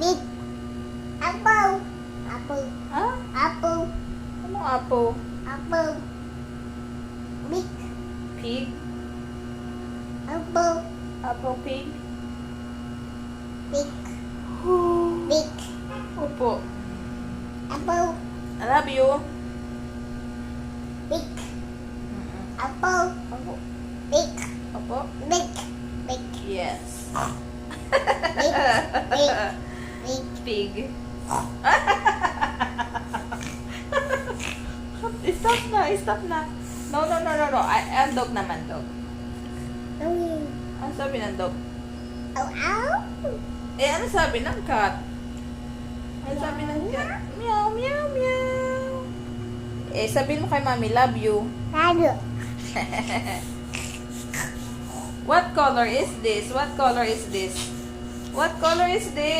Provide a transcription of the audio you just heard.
Big. Apple. Apple. Ha? Apple. Anong apple? Apple. Big. Pig? Apple. Apple pig? Big. Big. Opo. Apple. I love you. Big. Mm-mm. Apple. Opo. Big. Opo. Big. Big. Yes. Big. Big. Big. Pig. Stop na, stop na. No. Ang dog naman, dog. Ano sabi ng dog? Ow, ow. Eh, ano sabi ng cat? Ano sabi ng cat? Meow, meow, meow. Eh, sabihin mo kay mami, love you. Lalo. What color is this? What color is this? What color is this?